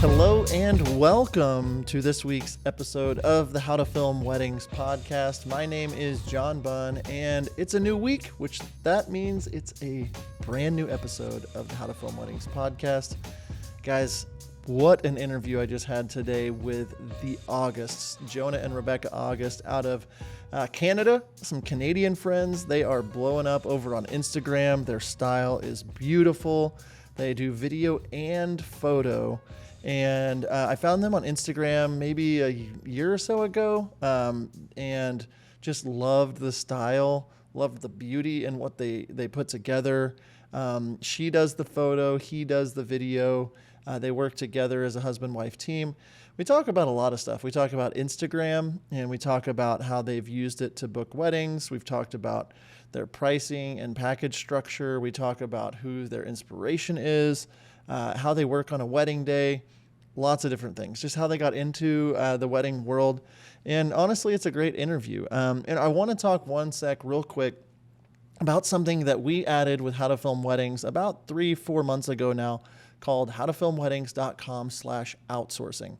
Hello and welcome to this week's episode of the How to Film Weddings podcast. My name is John Bunn, and it's a new week, which that means it's a brand new episode of the How to Film Weddings podcast. Guys, what an interview I just had today with the Augusts, Jonah and Rebecca August out of Canada, some Canadian friends. They are blowing up over on Instagram. Their style is beautiful. They do video and photo. And I found them on Instagram maybe a year or so ago, and just loved the style, loved the beauty and what they put together. She does the photo, he does the video. They work together as a husband-wife team. We talk about a lot of stuff. We talk about Instagram, and we talk about how they've used it to book weddings. We've talked about their pricing and package structure. We talk about who their inspiration is, how they work on a wedding day, lots of different things, just how they got into the wedding world. And honestly, it's a great interview. And I want to talk one sec real quick about something that we added with How to Film Weddings about 3-4 months ago now, called howtofilmweddings.com/outsourcing.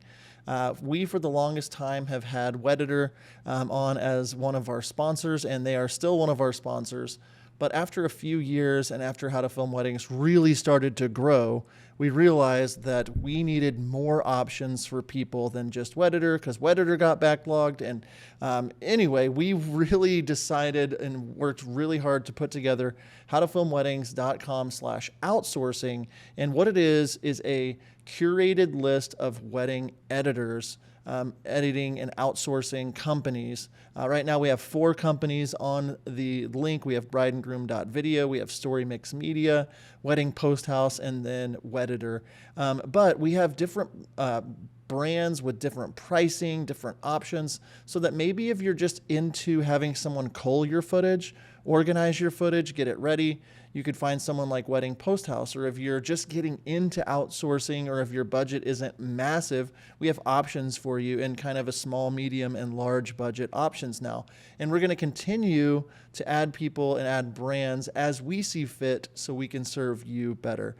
We, for the longest time, have had Wedditor on as one of our sponsors, and they are still one of our sponsors. But after a few years and after How to Film Weddings really started to grow, we realized that we needed more options for people than just Wedditor, because Wedditor got backlogged. And anyway, we really decided and worked really hard to put together howtofilmweddings.com/outsourcing. And what it is a curated list of wedding editors, editing and outsourcing companies. Right now we have 4 companies on the link. We have brideandgroom.video, we have Story Mix Media, Wedding Post House, and then Wedditor. But we have different brands with different pricing, different options, so that maybe if you're just into having someone cull your footage, organize your footage, get it ready, you could find someone like Wedding Post House. Or if you're just getting into outsourcing, or if your budget isn't massive, we have options for you in kind of a small, medium, and large budget options now. And we're going to continue to add people and add brands as we see fit so we can serve you better.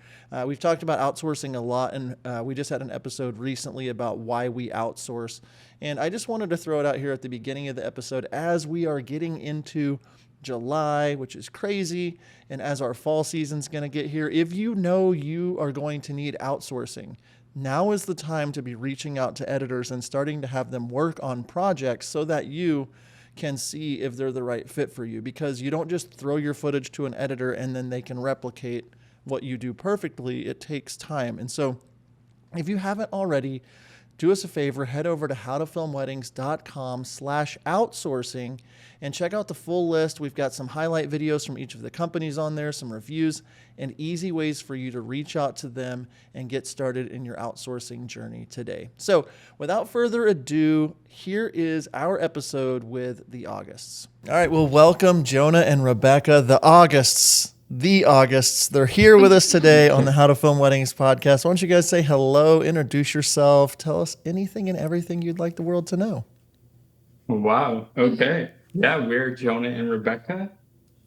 We've talked about outsourcing a lot, and we just had an episode recently about why we outsource. And I just wanted to throw it out here at the beginning of the episode as we are getting into July, which is crazy, and as our fall season's going to get here, if you know you are going to need outsourcing, now is the time to be reaching out to editors and starting to have them work on projects so that you can see if they're the right fit for you, because you don't just throw your footage to an editor and then they can replicate what you do perfectly. It takes time. And so if you haven't already, do us a favor, head over to howtofilmweddings.com/outsourcing and check out the full list. We've got some highlight videos from each of the companies on there, some reviews, and easy ways for you to reach out to them and get started in your outsourcing journey today. So without further ado, here is our episode with the Augusts. All right, well, welcome Jonah and Rebecca, the Augusts. The Augusts. They're here with us today on the How to Film Weddings podcast. Why don't you guys say hello, introduce yourself, tell us anything and everything you'd like the world to know. Wow. Okay. Yeah, we're Jonah and Rebecca,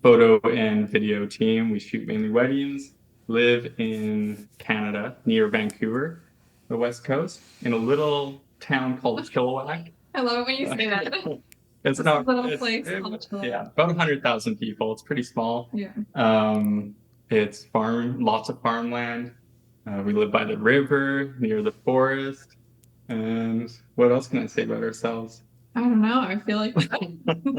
photo and video team. We shoot mainly weddings, live in Canada near Vancouver, the West Coast, in a little town called Chilliwack. I love it when you say that. It's a little place called Chilliwack. Yeah, about 100,000 people. It's pretty small. Yeah. It's lots of farmland. We live by the river, near the forest. And what else can I say about ourselves? I don't know. I feel like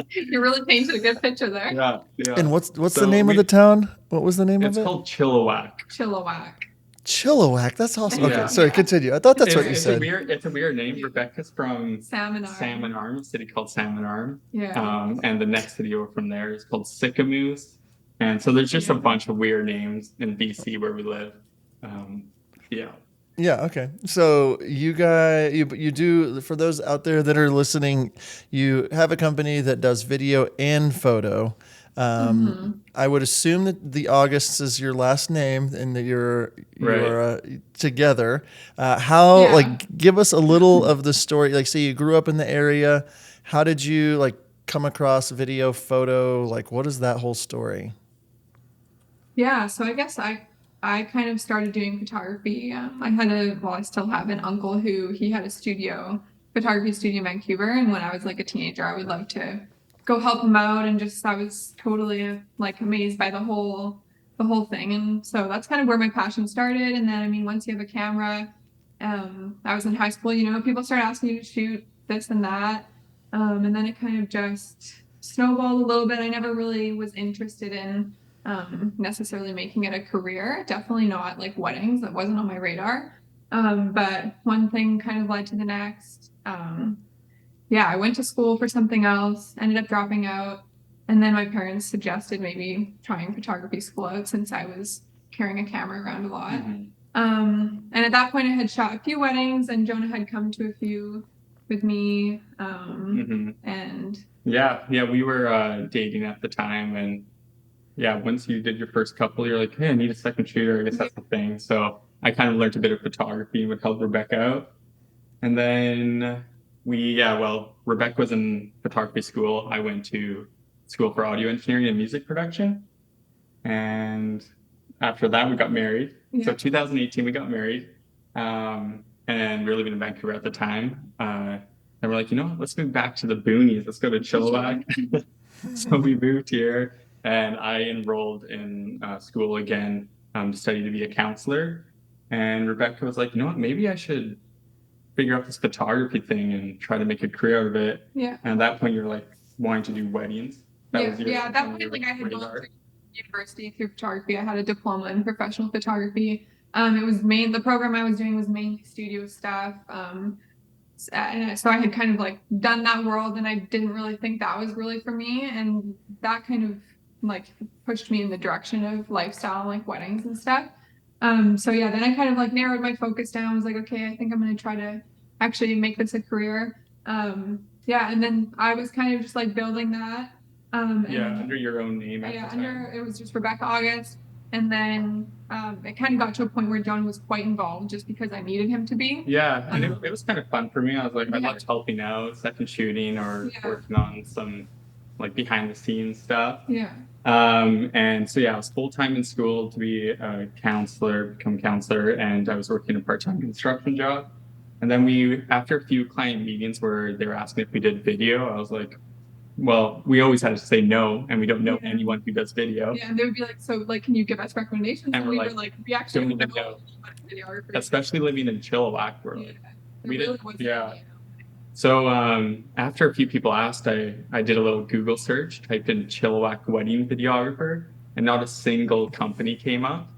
you really painted a good picture there. Yeah. And what's the name of the town? What was the name of it? It's called Chilliwack. Chilliwack. That's awesome. Yeah. Okay, sorry, continue. I thought that's what you said. It's a weird name. Rebecca's from Salmon Arm, a city called Salmon Arm. Yeah. And the next city over from there is called Sycamoose. And so there's just a bunch of weird names in BC where we live. Yeah, okay. So you guys, you do, for those out there that are listening, you have a company that does video and photo. I would assume that the Augusts is your last name and that you're together. Give us a little of the story. Like, say you grew up in the area. How did you come across video, photo? Like, what is that whole story? Yeah, so I guess I I kind of started doing photography. I still have an uncle who he had a photography studio in Vancouver. And when I was like a teenager, I would love to go help him out, and just, I was totally like amazed by the whole thing. And so that's kind of where my passion started. And then, I mean, once you have a camera, I was in high school, people start asking you to shoot this and that. And then it kind of just snowballed a little bit. I never really was interested in necessarily making it a career. Definitely not like weddings. That wasn't on my radar. But one thing kind of led to the next. I went to school for something else, ended up dropping out. And then my parents suggested maybe trying photography school out, since I was carrying a camera around a lot. Mm-hmm. And at that point I had shot a few weddings, and Jonah had come to a few with me. And we were dating at the time, and once you did your first couple, you're like, hey, I need a second shooter. I guess that's the thing. So I kind of learned a bit of photography and would help Rebecca out. And then Rebecca was in photography school. I went to school for audio engineering and music production. And after that, we got married. So 2018, we got married. And we were living in Vancouver at the time. And we're like, let's move back to the boonies. Let's go to Chilliwack. So we moved here, and I enrolled in school again to study to be a counselor. And Rebecca was like, maybe I should figure out this photography thing and try to make a career out of it. Yeah. And at that point, you're like wanting to do weddings. At that point, like, I had gone through university through photography. I had a diploma in professional photography. The program I was doing was mainly studio stuff. And so I had kind of like done that world, and I didn't really think that was really for me. And that kind of like pushed me in the direction of lifestyle, like weddings and stuff. Then I kind of like narrowed my focus down. I was like, okay, I think I'm going to try to actually make this a career. And then I was kind of just like building that. Under your own name. It was just Rebecca August. And then it kind of got to a point where John was quite involved, just because I needed him to be. Yeah, and it was kind of fun for me. I was like, I loved helping out, second shooting, or working on some like behind the scenes stuff. Yeah. And so I was full-time in school to be a become counselor, and I was working a part-time construction job. And then after a few client meetings where they were asking if we did video, I was like, well, we always had to say no, and we don't know anyone who does video. Yeah, and they would be like, so like, can you give us recommendations? And we were like, we actually don't even know. Especially living in Chilliwack, we're like, we didn't. So after a few people asked, I did a little Google search, typed in Chilliwack wedding videographer, and not a single company came up.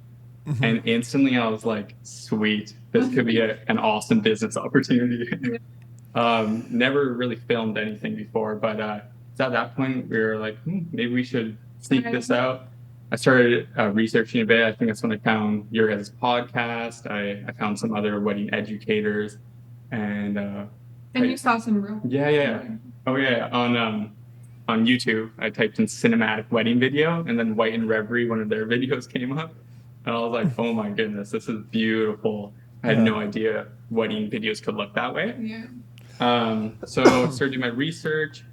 Mm-hmm. And instantly I was like, sweet, this could be an awesome business opportunity. Never really filmed anything before, but at that point we were like, maybe we should sneak this out. I started researching a bit. I think that's when I found your guys' podcast. I found some other wedding educators, and you saw some real. On YouTube, I typed in cinematic wedding video, and then White and Reverie, one of their videos came up, and I was like, oh my goodness, this is beautiful. I had no idea wedding videos could look that way. So I started doing my research.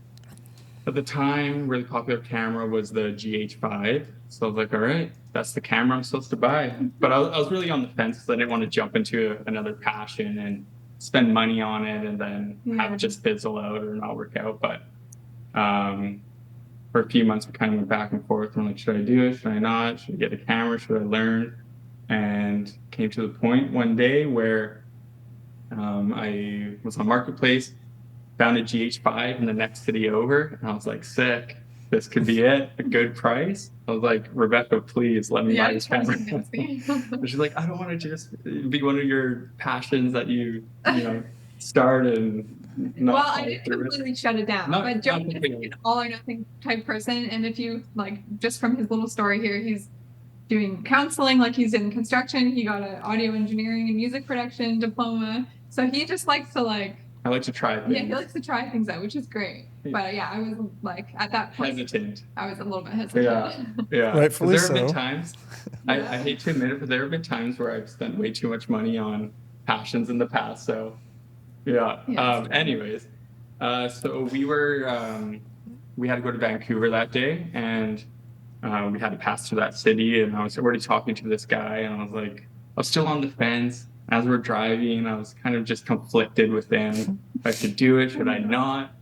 At the time, really popular camera was the GH5. So I was like, all right, that's the camera I'm supposed to buy. But I was really on the fence, because I didn't want to jump into another passion and spend money on it and then have it just fizzle out or not work out. But for a few months, we kind of went back and forth. I'm like, should I do it? Should I not? Should I get a camera? Should I learn? And came to the point one day where I was on Marketplace, found a GH5 in the next city over, and I was like, sick. This could be it. A good price. I was like, Rebecca, please let me buy this camera. She's like, I don't want to just be one of your passions that you start and not. Well, I didn't completely shut it down. But Joe is an all or nothing type person, and if you like, just from his little story here, he's doing counseling, like he's in construction. He got an audio engineering and music production diploma, so he just likes to like. I like to try things. Yeah, he likes to try things out, which is great. But I was like, at that point, hesitant. I was a little bit hesitant. Yeah. Rightfully so. There have been times, I hate to admit it, but there have been times where I've spent way too much money on passions in the past. So, anyways, so we had to go to Vancouver that day, and we had to pass through that city, and I was already talking to this guy, and I was still on the fence. As we're driving, I was kind of just conflicted within if I should do it, should I not?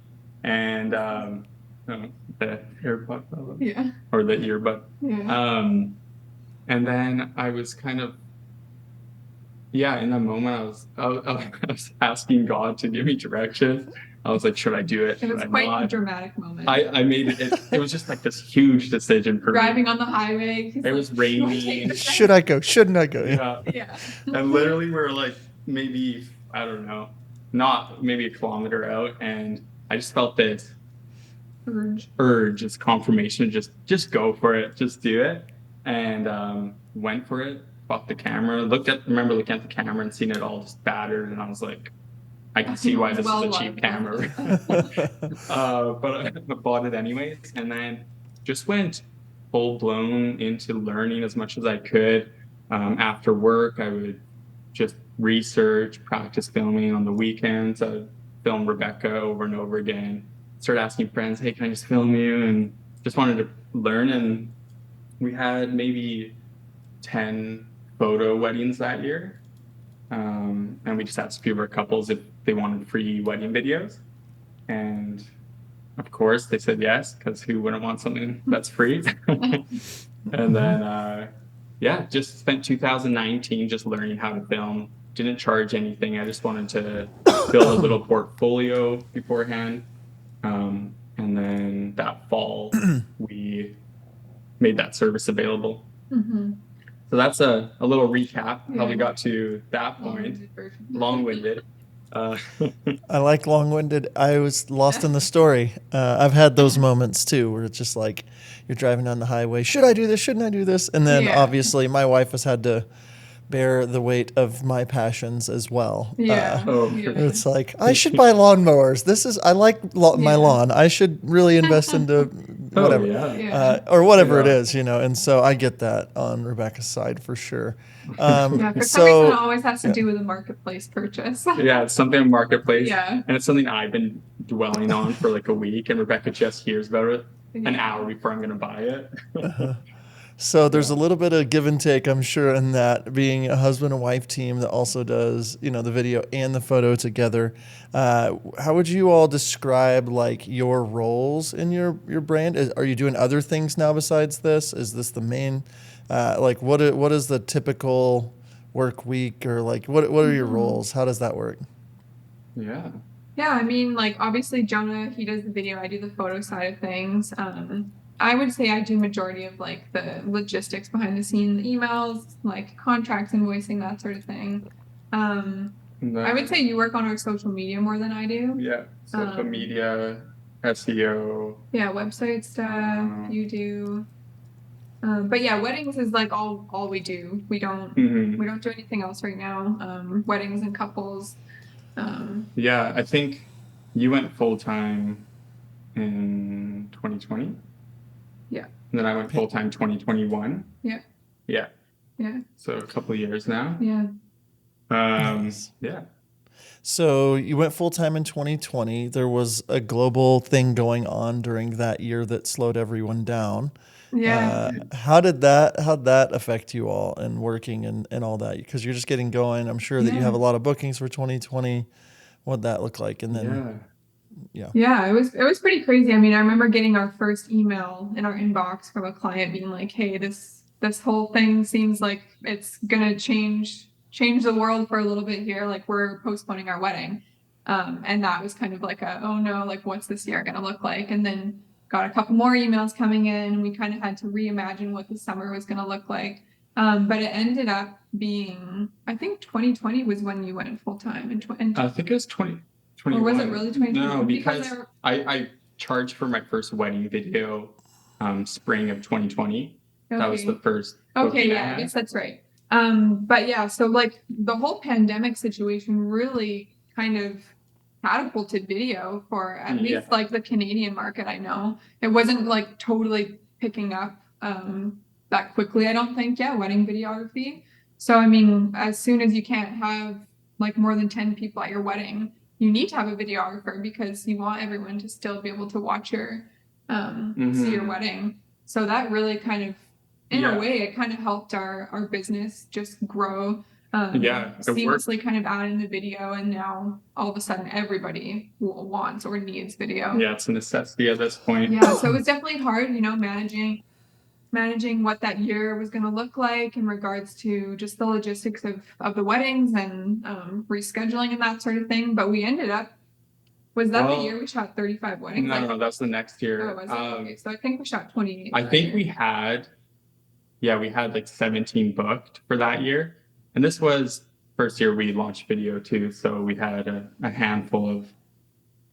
And the AirPod or the earbud. Yeah. And then I was kind of, in that moment, I was asking God to give me direction. I was like, should I do it? It was Should I quite not? a dramatic moment. I made it. It was just like this huge decision for Driving me. on the highway. It was raining. Should I go? Shouldn't I go? Yeah. And literally we're like maybe, I don't know, not maybe a kilometer out, and I just felt this urge, this confirmation, just go for it, just do it. And went for it, bought the camera, remember looking at the camera and seeing it all just battered, and I was like, I can see why this is a cheap camera. But I bought it anyways, and then just went full blown into learning as much as I could. After work, I would just research, practice filming on the weekends. I would film Rebecca over and over again. Start asking friends, hey, can I just film you? And just wanted to learn. And we had maybe 10 photo weddings that year. And we just asked a few of our couples if they wanted free wedding videos. And of course they said yes, because who wouldn't want something that's free? And then, just spent 2019 just learning how to film. Didn't charge anything. I just wanted to build a little portfolio beforehand. And then that fall, we made that service available. Mm-hmm. So that's a little recap how we got to that point. Long-winded. I like long-winded. I was lost in the story. I've had those moments too, where it's just like you're driving down the highway. Should I do this? Shouldn't I do this? And then obviously my wife has had to bear the weight of my passions as well. It's like, I should buy lawnmowers. I like my lawn. I should really invest into whatever, or whatever it is, And so I get that on Rebecca's side for sure. For some reason, it always has to do with a marketplace purchase. It's something marketplace. Yeah. And it's something I've been dwelling on for like a week, and Rebecca just hears about it an hour before I'm going to buy it. So there's a little bit of give and take, I'm sure, in that, being a husband and wife team that also does, the video and the photo together. How would you all describe like your roles in your brand? Are you doing other things now besides this? Is this the main, what is the typical work week, or like what are your roles? How does that work? Yeah, I mean, like obviously Jonah, he does the video, I do the photo side of things. I would say I do majority of like the logistics behind the scenes, emails, like contracts, invoicing, that sort of thing. I would say you work on our social media more than I do. Yeah, social media, SEO. Yeah, website stuff you do. But yeah, weddings is like all we do. We don't do anything else right now. Weddings and couples. I think you went full time in 2020. Yeah. And then I went full time 2021. Yeah. Yeah. Yeah. So a couple of years now. Yeah. Nice. Yeah. So you went full time in 2020. There was a global thing going on during that year that slowed everyone down. Yeah. How'd that affect you all and working and all that? Because you're just getting going. I'm sure that you have a lot of bookings for 2020. What'd that look like? And then Yeah, it was pretty crazy. I mean, I remember getting our first email in our inbox from a client being like, hey, this whole thing seems like it's gonna change the world for a little bit here. Like, we're postponing our wedding. And that was kind of like oh no, like what's this year gonna look like? And then got a couple more emails coming in. We kind of had to reimagine what the summer was gonna look like. But it ended up being, I think 2020 was when you went full time. I think it was 2021. Or was it really 2020? No, because I charged for my first wedding video spring of 2020. Okay. That was the first. Okay, yeah, I guess that's right. But yeah, so like the whole pandemic situation really kind of catapulted video for at least like the Canadian market. I know it wasn't like totally picking up that quickly, I don't think. Wedding videography. So I mean, as soon as you can't have like more than 10 people at your wedding, you need to have a videographer because you want everyone to still be able to watch your see your wedding. So that really kind of, in Yeah. a way, it kind of helped our business just grow. Yeah, it worked. Seamlessly kind of add in the video, and now all of a sudden everybody wants or needs video. Yeah, it's a necessity at this point. Yeah, so it was definitely hard, you know, managing what that year was going to look like in regards to just the logistics of the weddings and rescheduling and that sort of thing. But we ended up, was that the year we shot 35 weddings? No, that's the next year. Oh, was it? Okay, so I think we shot 28. I think we had like 17 booked for that year. And this was first year we launched video too. So we had a handful of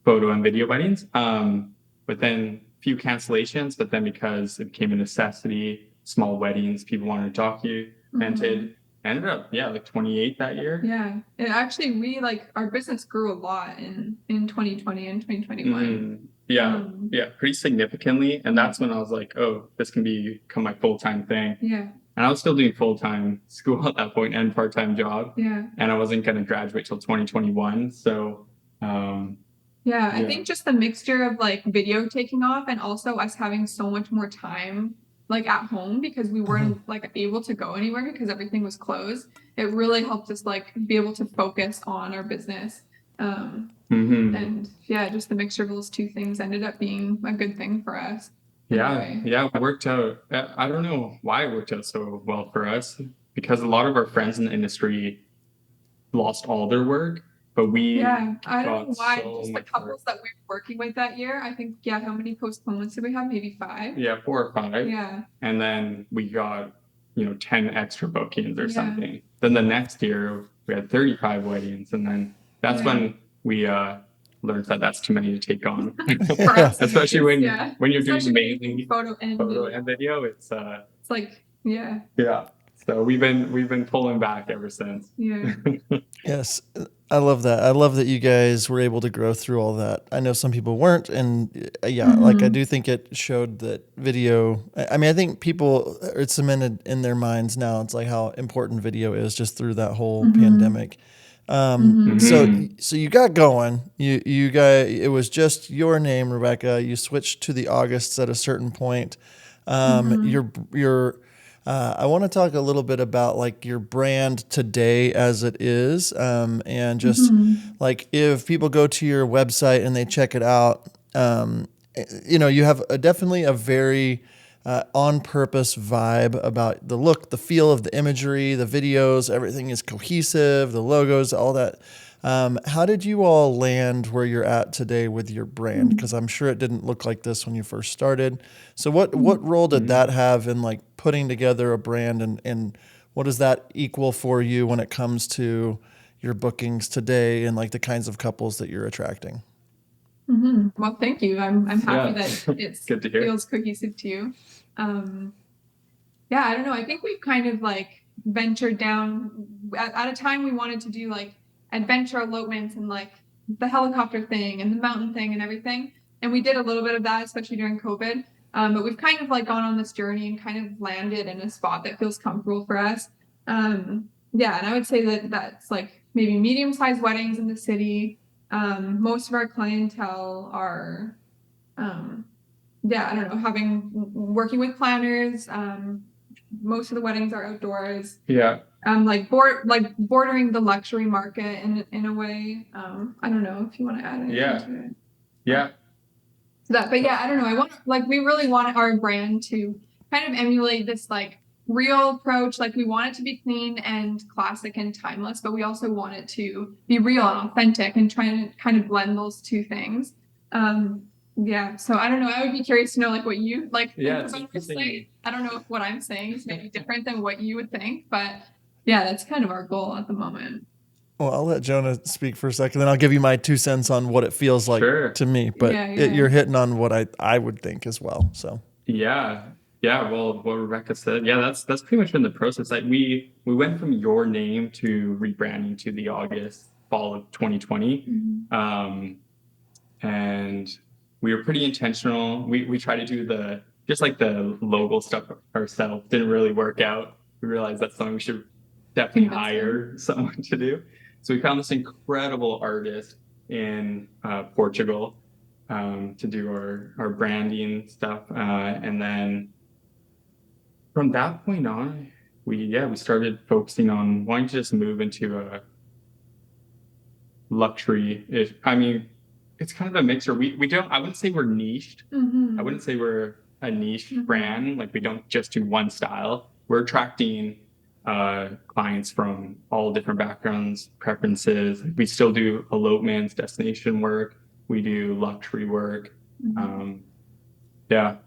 photo and video weddings. But then a few cancellations, but then because it became a necessity, small weddings, people wanted to documented. Ended up, like 28 that year. Yeah. And actually we our business grew a lot in 2020 and 2021. Yeah, pretty significantly. And that's when I was like, oh, this can become my full-time thing. Yeah. And I was still doing full-time school at that point and part-time job. Yeah. And I wasn't going to graduate till 2021. So, I think just the mixture of video taking off and also us having so much more time at home because we weren't able to go anywhere because everything was closed. It really helped us be able to focus on our business. And just the mixture of those two things ended up being a good thing for us. It worked out. I don't know why it worked out so well for us because a lot of our friends in the industry lost all their work, but we I don't know why. So just the couples that we were working with that year, I think how many postponements did we have? Maybe 5. 4 or 5. And then we got 10 extra bookings or something. Then the next year we had 35 weddings, and then that's when we learned that that's too many to take on. Especially when you're doing mainly photo and video. It's So we've been pulling back ever since. Yes, I love that. I love that you guys were able to grow through all that. I know some people weren't, and I do think it showed that video. I mean, I think people, it's cemented in their minds now. It's how important video is just through that whole pandemic. So you got going. You guys, it was just your name, Rebecca. You switched to the Augusts at a certain point. I want to talk a little bit about your brand today as it is, and just if people go to your website and they check it out, you have definitely a very on purpose vibe about the look, the feel of the imagery, the videos, everything is cohesive, the logos, all that. How did you all land where you're at today with your brand? Because I'm sure it didn't look like this when you first started. So what role did that have in putting together a brand, and what does that equal for you when it comes to your bookings today and the kinds of couples that you're attracting? Well, thank you. I'm happy that it Good to hear. feels cohesive to you. I don't know. I think we've kind of ventured down at a time we wanted to do adventure elopements and the helicopter thing and the mountain thing and everything. And we did a little bit of that, especially during COVID. But we've kind of gone on this journey and kind of landed in a spot that feels comfortable for us. And I would say that that's maybe medium-sized weddings in the city. Most of our clientele are, working with planners. Most of the weddings are outdoors. Bordering the luxury market in a way. I don't know if you want to add anything to it. But I don't know. I want we really want our brand to kind of emulate this real approach. We want it to be clean and classic and timeless, but we also want it to be real and authentic and trying to kind of blend those two things. So I don't know. I would be curious to know what you think about this site. I don't know if what I'm saying is maybe different than what you would think, but that's kind of our goal at the moment. Well, I'll let Jonah speak for a second, then I'll give you my 2 cents on what it feels like to me. But you're hitting on what I would think as well. So well, what Rebecca said, that's pretty much been the process. We went from your name to rebranding to the fall of 2020, and we were pretty intentional. We tried to do the logo stuff ourselves. Didn't really work out. We realized that's something we should definitely hire someone to do. So we found this incredible artist in Portugal to do our branding stuff, and then from that point on, we started focusing on wanting to just move into a luxury. I mean, it's kind of a mixer. We don't. I wouldn't say we're niched. I wouldn't say we're a niche brand. Like we don't just do one style. We're attracting clients from all different backgrounds, preferences. We still do elopements, destination work. We do luxury work. Yeah,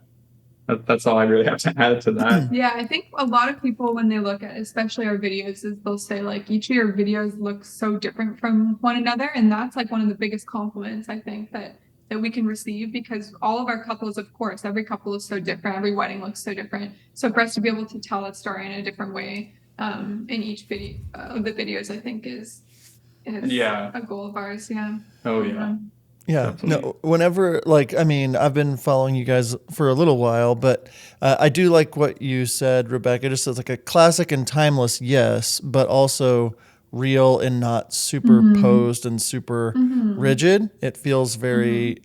that's all I really have to add to that. Yeah, I think a lot of people, when they look at especially our videos, is they'll say like each of your videos look so different from one another, and that's like one of the biggest compliments I think that we can receive, because all of our couples, of course, every couple is so different, every wedding looks so different. So for us to be able to tell that story in a different way in each video of the videos, I think is a goal of ours. Yeah. Oh yeah. Yeah, Definitely. no, whenever, like, I mean, I've been following you guys for a little while, but I do like what you said, Rebecca, just as like a classic and timeless, yes, but also real and not superposed and super rigid. It feels very,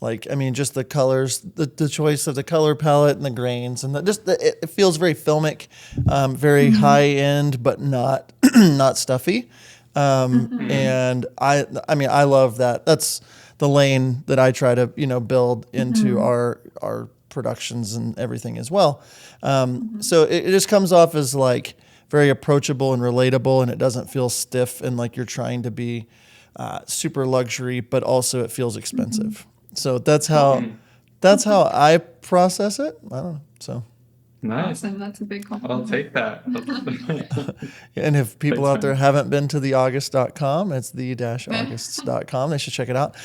like, I mean, just the colors, the choice of the color palette and the grains, and it feels very filmic, very high end, but not not stuffy. And I mean, I love that. That's the lane that I try to, build into our productions and everything as well. So it just comes off as like very approachable and relatable, and it doesn't feel stiff and like you're trying to be super luxury, but also it feels expensive. So that's how I process it. I don't know. So. Nice. Awesome. That's a big compliment. I'll take that. And if people Thanks, out there man. haven't been to theaugusts.com, it's the-augusts.com. They should check it out.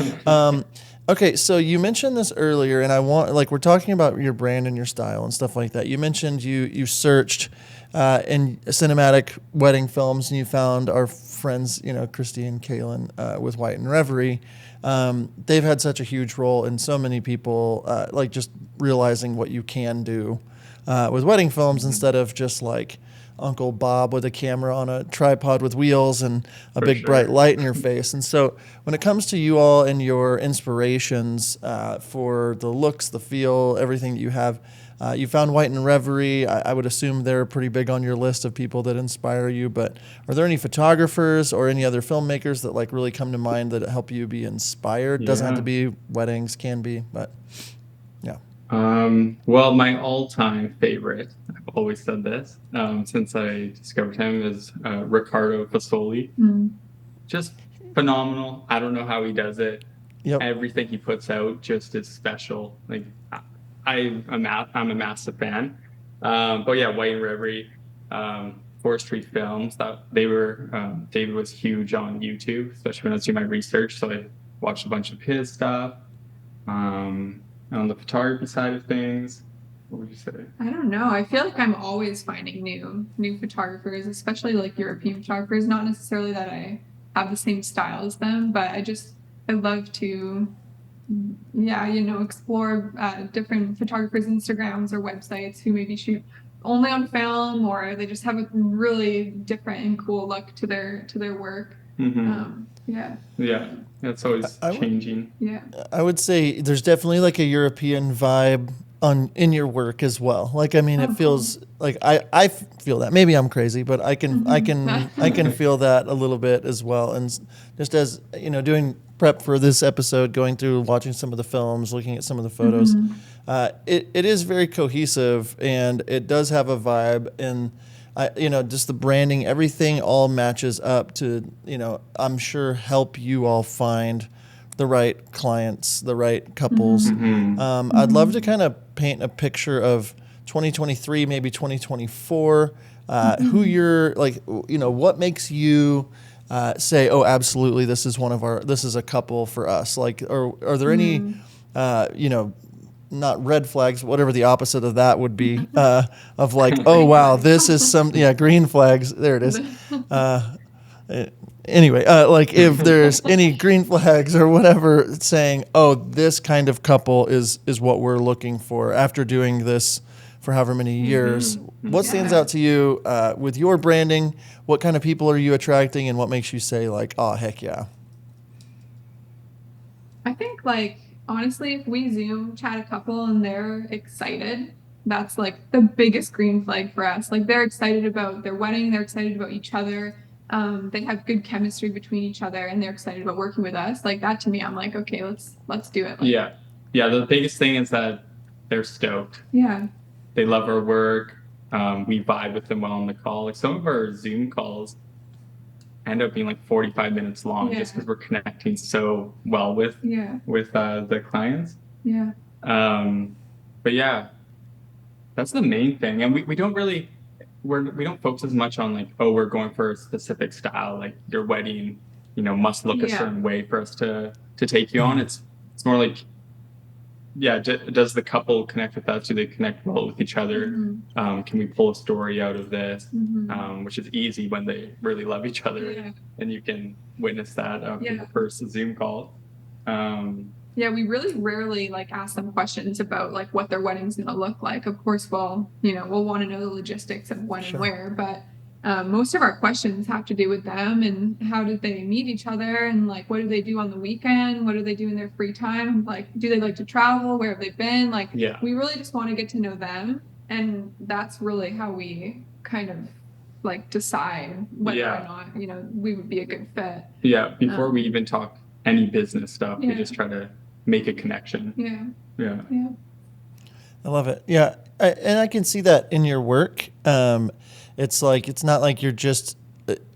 Okay, so you mentioned this earlier, and we're talking about your brand and your style and stuff like that. You mentioned you searched in cinematic wedding films, and you found our friends, Christy and Kaylin with White and Reverie. They've had such a huge role in so many people, like just realizing what you can do with wedding films instead of just like Uncle Bob with a camera on a tripod with wheels and a big bright light in your face. And so when it comes to you all and your inspirations for the looks, the feel, everything that you have, you found White and Reverie. I would assume they're pretty big on your list of people that inspire you, but are there any photographers or any other filmmakers that like really come to mind that help you be inspired? Doesn't have to be weddings, can be, but yeah. Well, my all-time favorite, I've always said this, since I discovered him, is Riccardo Fasoli. Just phenomenal. I don't know how he does it. Yep. Everything he puts out just is special. Like I'm a massive fan. But yeah, White and Reverie, Forestry Films. David was huge on YouTube, especially when I was doing my research. So I watched a bunch of his stuff. On the photography side of things, what would you say? I don't know. I feel like I'm always finding new photographers, especially like European photographers. Not necessarily that I have the same style as them, but I love to, explore different photographers' Instagrams or websites who maybe shoot only on film, or they just have a really different and cool look to their work. Yeah, that's always changing. I would say there's definitely like a European vibe in your work as well. Like, I mean, it feels like I feel that. Maybe I'm crazy, but I can feel that a little bit as well. And just as doing prep for this episode, going through watching some of the films, looking at some of the photos, it is very cohesive, and it does have a vibe. And just the branding, everything all matches up to, I'm sure help you all find the right clients, the right couples. I'd love to kind of paint a picture of 2023, maybe 2024, who you're like, what makes you say, oh, absolutely, this is a couple for us. Like, or are there any, not red flags, whatever the opposite of that would be, of like, oh, wow, this is green flags. There it is. Anyway, like if there's any green flags or whatever saying, oh, this kind of couple is what we're looking for after doing this for however many years. What stands out to you with your branding? What kind of people are you attracting, and what makes you say like, oh, heck yeah? I think like, honestly, if we Zoom chat a couple and they're excited, that's like the biggest green flag for us. Like they're excited about their wedding, they're excited about each other. They have good chemistry between each other, and they're excited about working with us. Like that to me, I'm like, okay, let's do it. Like, Yeah. Yeah. The biggest thing is that they're stoked. yeah. They love our work. We vibe with them well on the call. Like some of our Zoom calls end up being like 45 minutes long just because we're connecting so well with the clients. Yeah. But yeah, that's the main thing. And we don't really we don't focus as much on like, oh, we're going for a specific style, like your wedding, must look a certain way for us to take you on. It's more like, yeah, does the couple connect with us? Do they connect well with each other? Can we pull a story out of this? Which is easy when they really love each other, and you can witness that from the first Zoom call. Yeah, we really rarely like ask them questions about like what their wedding's gonna look like. Of course, we'll want to know the logistics of when and where, but most of our questions have to do with them and how did they meet each other and like what do they do on the weekend? What do they do in their free time? Like, do they like to travel? Where have they been? Like, we really just want to get to know them, and that's really how we kind of like decide whether or not we would be a good fit. Yeah, before we even talk any business stuff, we just try to make a connection. Yeah. I love it. Yeah, and I can see that in your work. It's like it's not like you're just,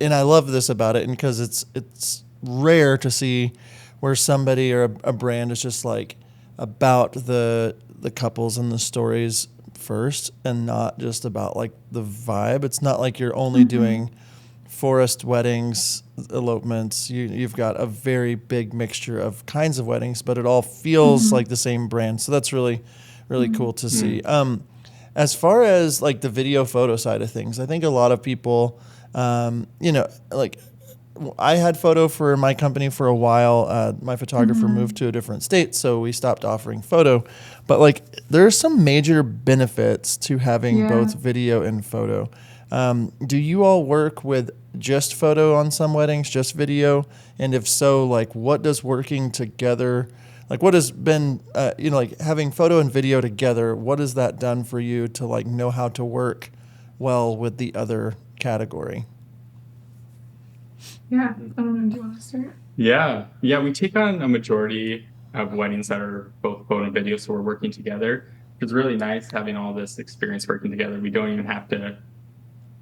and I love this about it, and because it's rare to see where somebody or a brand is just like about the couples and the stories first, and not just about like the vibe. It's not like you're only doing forest weddings, elopements. You've got a very big mixture of kinds of weddings, but it all feels like the same brand. So that's really cool to see. As far as like the video photo side of things, I think a lot of people, like I had photo for my company for a while. My photographer moved to a different state, so we stopped offering photo. But like there are some major benefits to having both video and photo. Do you all work with just photo on some weddings, just video? And if so, like what does working together, like what has been, like having photo and video together, what has that done for you to like know how to work well with the other category? Yeah, I don't know, do you want to start? Yeah, we take on a majority of weddings that are both photo and video, so we're working together. It's really nice having all this experience working together. We don't even have to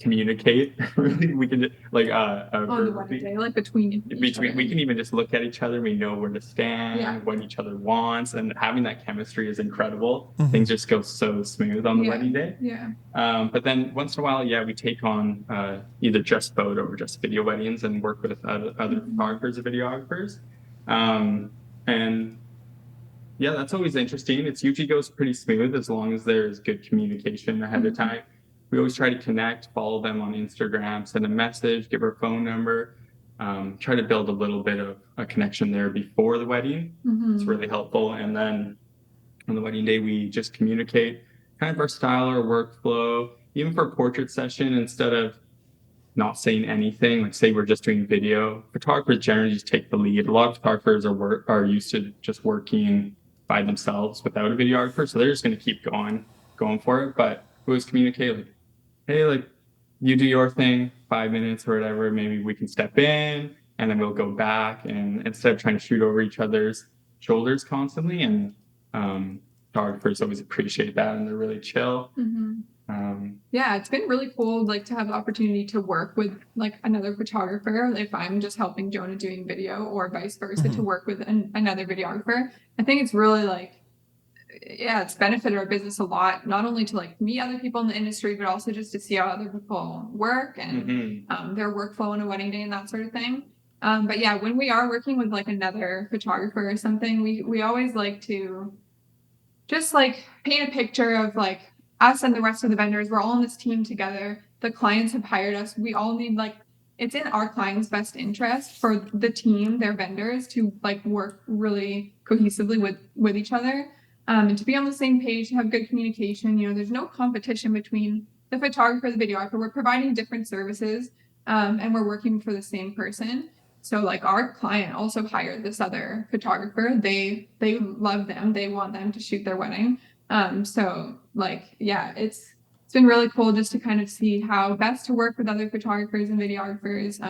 communicate. Really, we can like on the wedding day, like between we can even just look at each other. We know where to stand, what each other wants, and having that chemistry is incredible. Things just go so smooth on the wedding day. But then once in a while, we take on either just photo or just video weddings and work with other photographers or videographers. And that's always interesting. It usually goes pretty smooth as long as there's good communication ahead of time. We always try to connect, follow them on Instagram, send a message, give our phone number, try to build a little bit of a connection there before the wedding. It's really helpful. And then on the wedding day, we just communicate kind of our style, our workflow. Even for a portrait session, instead of not saying anything, like say we're just doing video, photographers generally just take the lead. A lot of photographers are used to just working by themselves without a videographer, so they're just going to keep going for it. But we always communicate like, hey, like you do your thing, 5 minutes or whatever, maybe we can step in and then we'll go back, and instead of trying to shoot over each other's shoulders constantly. And photographers always appreciate that, and they're really chill. It's been really cool like to have the opportunity to work with like another photographer if I'm just helping Jonah doing video, or vice versa, to work with another videographer. I think it's really like it's benefited our business a lot, not only to like meet other people in the industry, but also just to see how other people work and their workflow on a wedding day and that sort of thing. But when we are working with like another photographer or something, we always like to just like paint a picture of like us and the rest of the vendors. We're all in this team together. The clients have hired us. We all need like, it's in our clients' best interest for the team, their vendors, to like work really cohesively with each other. And to be on the same page, to have good communication. There's no competition between the photographer and the videographer. We're providing different services, and we're working for the same person. So like our client also hired this other photographer. They love them. They want them to shoot their wedding. So like, yeah, it's been really cool just to kind of see how best to work with other photographers and videographers.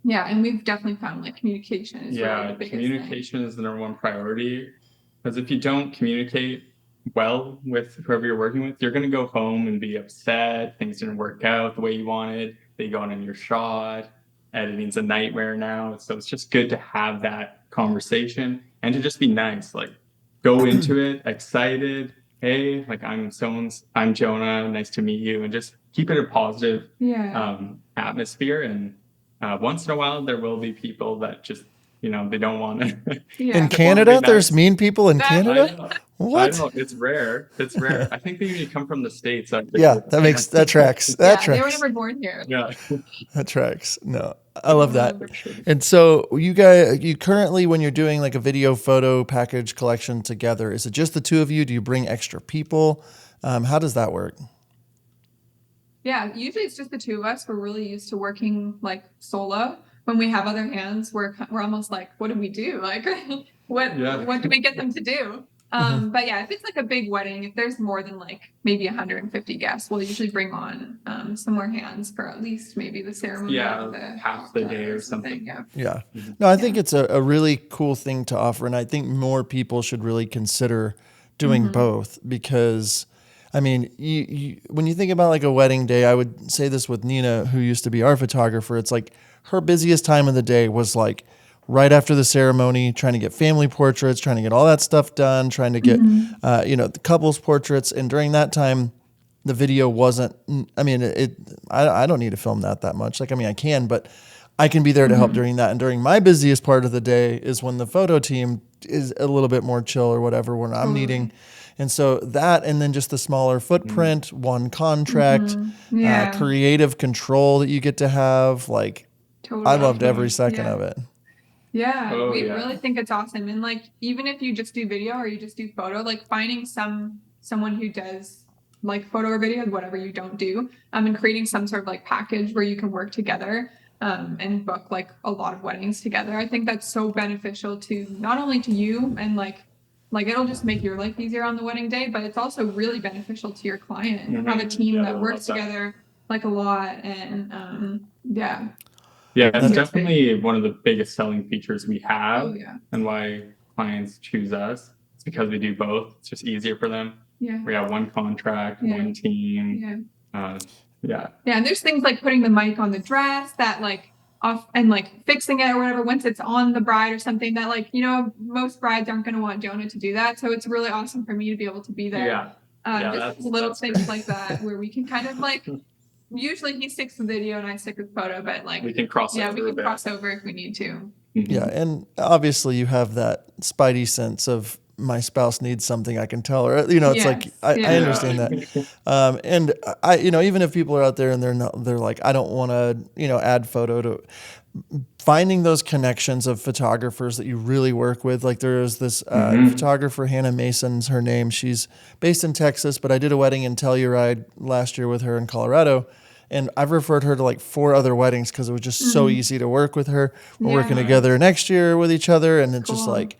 Yeah, and we've definitely found like communication is really the biggest communication thing. is the number one priority, because if you don't communicate well with whoever you're working with, you're going to go home and be upset. Things didn't work out the way you wanted. They go on in your shot. Editing's a nightmare now. So it's just good to have that conversation and to just be nice. Like, go into it excited. Hey, like, I'm Jonah. Nice to meet you. And just keep it a positive atmosphere. And once in a while, there will be people that just, they don't want to. In Canada, there's mean people in Canada? I know. What? I know. It's rare. I think they usually come from the States. Yeah, that tracks. That tracks. They were never born here. Yeah. That tracks. No, I love that. And so you currently, when you're doing like a video photo package collection together, is it just the two of you? Do you bring extra people? How does that work? Yeah, usually it's just the two of us. We're really used to working like solo. When we have other hands, we're almost like, what do we do? Like, what do we get them to do? But yeah, if it's like a big wedding, if there's more than like maybe 150 guests, we'll usually bring on some more hands for at least maybe the ceremony. Yeah, half the day or something. Yeah. No, I think it's a really cool thing to offer. And I think more people should really consider doing both, because I mean, when you think about like a wedding day, I would say this with Nina, who used to be our photographer. It's like her busiest time of the day was like right after the ceremony, trying to get family portraits, trying to get all that stuff done, trying to get, the couples portraits. And during that time, the video wasn't, I mean, I don't need to film that much. Like, I mean, I can, but I can be there to help during that. And during my busiest part of the day is when the photo team is a little bit more chill or whatever, when I'm needing. And so that, and then just the smaller footprint, one contract, creative control that you get to have. Like, I loved every second of it. Yeah, we really think it's awesome. And like, even if you just do video or you just do photo, like finding someone who does like photo or video, whatever you don't do, and creating some sort of like package where you can work together and book like a lot of weddings together. I think that's so beneficial to not only to you and like it'll just make your life easier on the wedding day, but it's also really beneficial to your client. Have a team that works together like a lot. And yeah, it's definitely one of the biggest selling features we have, and why clients choose us. It's because we do both. It's just easier for them. We have one contract, one team. Yeah, and there's things like putting the mic on the dress that like off and like fixing it or whatever once it's on the bride or something that like, most brides aren't going to want Jonah to do that. So it's really awesome for me to be able to be there. Just little things like that where we can kind of like, usually he sticks with video and I stick with photo, but like we can cross over. We can cross over if we need to. Yeah, and obviously you have that spidey sense of my spouse needs something, I can tell her. It's like I understand that. And I, even if people are out there and they're like, I don't want to, add photo to finding those connections of photographers that you really work with. Like there is this photographer, Hannah Mason's her name. She's based in Texas, but I did a wedding in Telluride last year with her in Colorado. And I've referred her to like 4 other weddings because it was just so easy to work with her. We're working together next year with each other. And it's just like,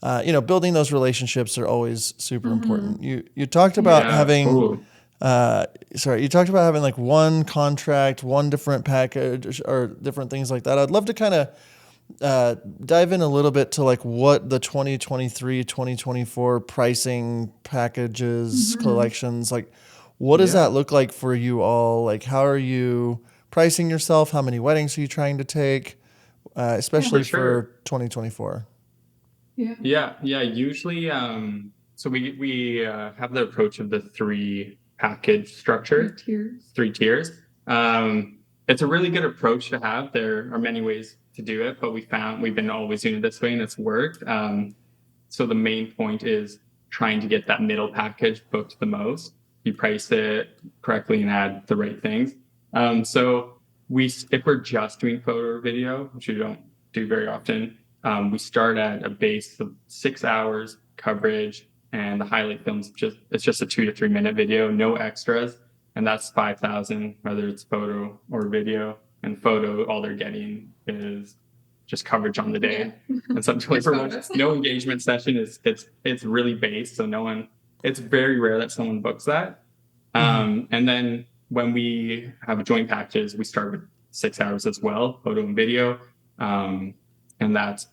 building those relationships are always super important. You talked about having, you talked about having like one contract, one different package or different things like that. I'd love to kind of dive in a little bit to like what the 2023, 2024 pricing packages, collections, like what does that look like for you all? Like, how are you pricing yourself? How many weddings are you trying to take, especially for 2024? Yeah. Usually, so we have the approach of the 3 package structure, 3 tiers. It's a really good approach to have. There are many ways to do it, but we've been always doing it this way and it's worked. So the main point is trying to get that middle package booked the most. You price it correctly and add the right things. So if we're just doing photo or video, which we don't do very often, we start at a base of 6 hours coverage, and the highlight film's it's just a 2 to 3 minute video, no extras, and that's $5,000, whether it's photo or video. And photo, all they're getting is just coverage on the day, and sometimes no engagement session. It's really base, so no one it's very rare that someone books that. And then when we have joint packages, we start with 6 hours as well, photo and video. And that's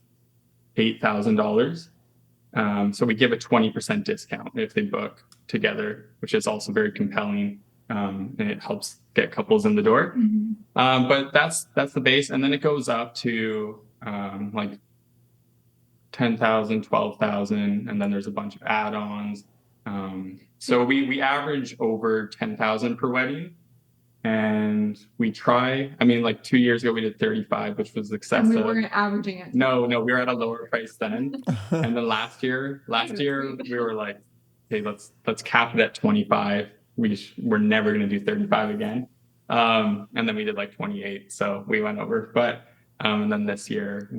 $8,000. So we give a 20% discount if they book together, which is also very compelling. And it helps get couples in the door. But that's the base. And then it goes up to like 10,000, 12,000, and then there's a bunch of add-ons. So we average over 10,000 per wedding, and we try. I mean, like 2 years ago we did 35, which was excessive. And we weren't averaging it. No, we were at a lower price then. And then last year we were like, hey, let's cap it at 25. We're never going to do 35 again. And then we did like 28, so we went over. But and then this year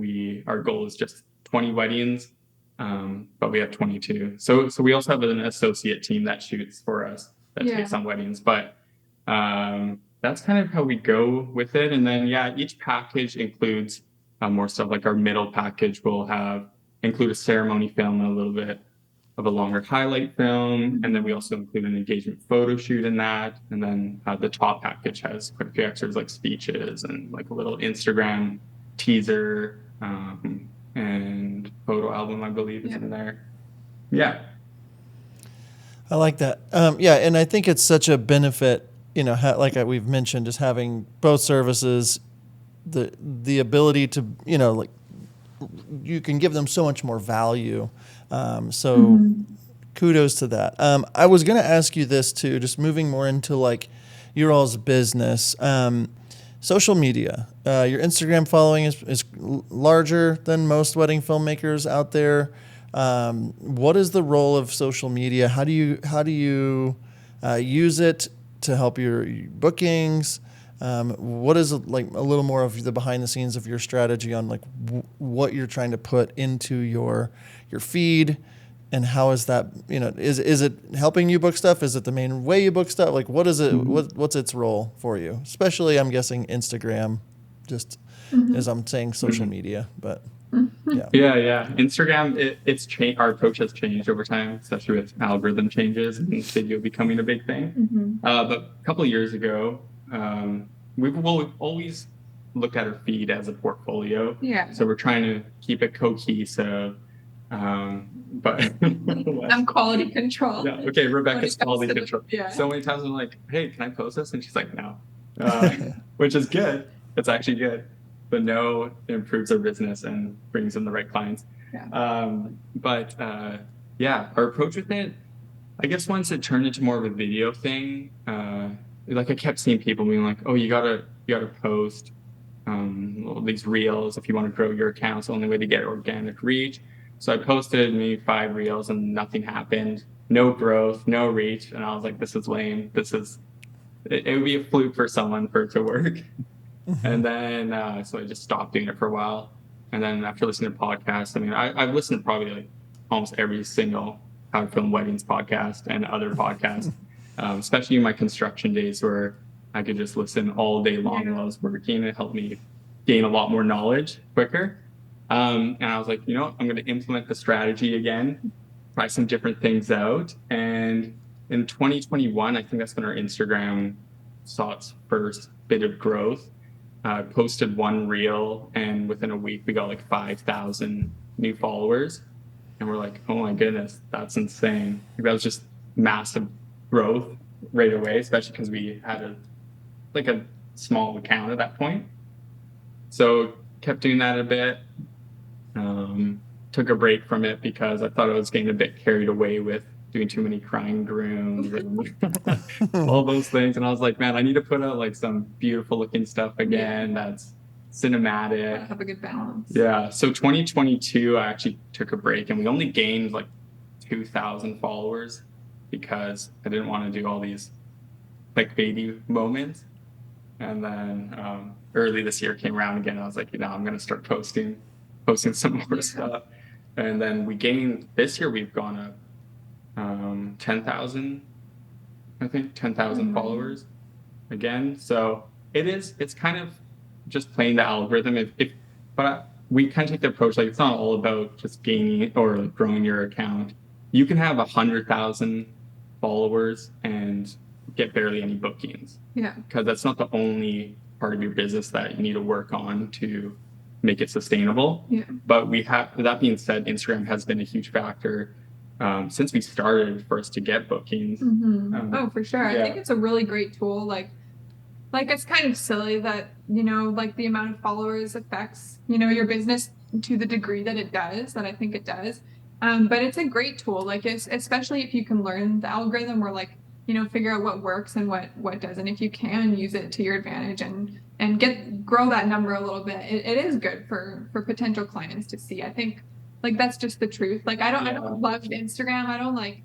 our goal is just 20 weddings, but we have 22. So we also have an associate team that shoots for us that takes on weddings. But that's kind of how we go with it. And then each package includes more stuff. Like our middle package will include a ceremony film and a little bit of a longer highlight film, and then we also include an engagement photo shoot in that. And then the top package has quite a few extras like speeches and like a little Instagram teaser and photo album, I believe, is in there. Yeah, I like that. And I think it's such a benefit, like we've mentioned, just having both services, the ability to, like you can give them so much more value. So kudos to that. I was going to ask you this too, just moving more into like your all's business. Social media, your Instagram following is larger than most wedding filmmakers out there. What is the role of social media? How do you use it to help your bookings? What is like a little more of the behind the scenes of your strategy on like what you're trying to put into your feed, and how is that, is it helping you book stuff? Is it the main way you book stuff? Like what is it, what's its role for you? Especially I'm guessing Instagram, just as I'm saying social media, but yeah. Instagram, it's changed. Our approach has changed over time, especially with algorithm changes and video becoming a big thing. But a couple of years ago, we've always looked at our feed as a portfolio. So we're trying to keep it cohesive. But I'm quality control. Yeah, okay, Rebecca's quality control. So many times I'm like, hey, can I post this? And she's like, no. Which is good. It's actually good. But no, it improves our business and brings in the right clients. Our approach with it, I guess once it turned into more of a video thing, like I kept seeing people being like, oh, you gotta post these reels if you want to grow your account. It's the only way to get organic reach. So I posted maybe 5 reels and nothing happened. No growth, no reach. And I was like, this is lame. It would be a fluke for someone for it to work. And then, so I just stopped doing it for a while. And then after listening to podcasts, I mean, I've listened to probably like almost every single How to Film Weddings podcast and other podcasts, especially in my construction days where I could just listen all day long while I was working. It helped me gain a lot more knowledge quicker. And I was like, I'm going to implement the strategy again, try some different things out. And in 2021, I think that's when our Instagram saw its first bit of growth. Posted 1 reel, and within a week, we got like 5,000 new followers. And we're like, oh my goodness, that's insane. That was just massive growth right away, especially because we had a small account at that point. So kept doing that a bit. Took a break from it because I thought I was getting a bit carried away with doing too many crying grooms and all those things. And I was like, man, I need to put out like some beautiful looking stuff again that's cinematic. Have a good balance. Yeah. So 2022, I actually took a break, and we only gained like 2,000 followers because I didn't want to do all these clickbaity moments. And then early this year came around again. And I was like, I'm going to start posting some more stuff. And then this year we've gone up 10,000, I think 10,000 followers again. So it's kind of just playing the algorithm. But we kind of take the approach, like it's not all about just gaining or like growing your account. you can have 100,000 followers and get barely any bookings, Yeah. because that's not the only part of your business that you need to work on to make it sustainable. Yeah. But that being said, Instagram has been a huge factor since we started for us to get bookings. Oh, for sure. Yeah. I think it's a really great tool. Like it's kind of silly that, like the amount of followers affects, your business to the degree that it does, that I think it does. But it's a great tool. Like especially if you can learn the algorithm, or like, figure out what works and what doesn't. If you can use it to your advantage and grow that number a little bit, it is good for potential clients to see. I think like that's just the truth. Like I don't love Instagram. I don't like,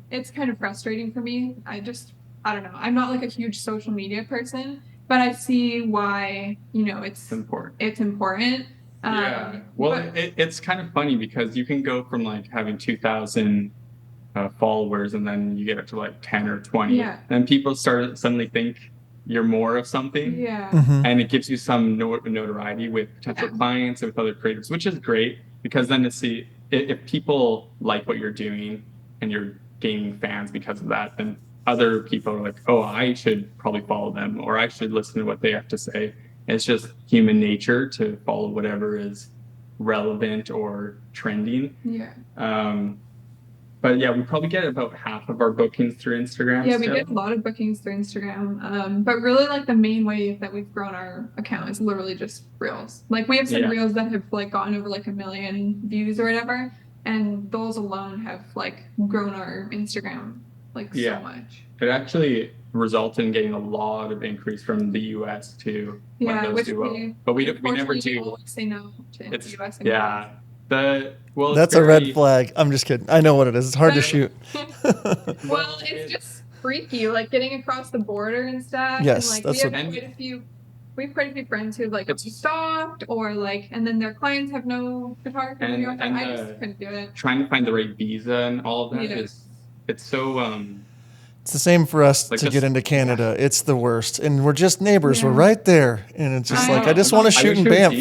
it's kind of frustrating for me. I don't know. I'm not like a huge social media person, but I see why, it's important. It's important. Yeah. Well, it's kind of funny because you can go from like having 2,000 followers and then you get up to like 10 or 20. Yeah. And people suddenly think you're more of something. Yeah. And it gives you some notoriety with potential clients and with other creators, which is great, because then to see if people like what you're doing and you're gaining fans because of that, then other people are like, oh, I should probably follow them, or I should listen to what they have to say. It's just human nature to follow whatever is relevant or trending. Yeah. But yeah, we probably get about half of our bookings through Instagram. Yeah, we get a lot of bookings through Instagram. But really, like the main way that we've grown our account is literally just reels. Like we have some reels that have like gotten over like 1 million views or whatever, and those alone have like grown our Instagram like so much. It actually resulted in getting a lot of increase from the US too. Yeah, which but we never do. Always say no to the US. Yeah. That's a red flag. I'm just kidding. I know what it is. It's hard to shoot. Well, it's just freaky, like getting across the border and stuff. Yes, and, like, that's we have quite a few friends who like stopped, or like, and then their clients have no photography. And I just couldn't do it. Trying to find the right visa and all of that it's so it's the same for us like to get into Canada. It's the worst. And we're just neighbors. We're right there. And it's just I just want to shoot in Banff.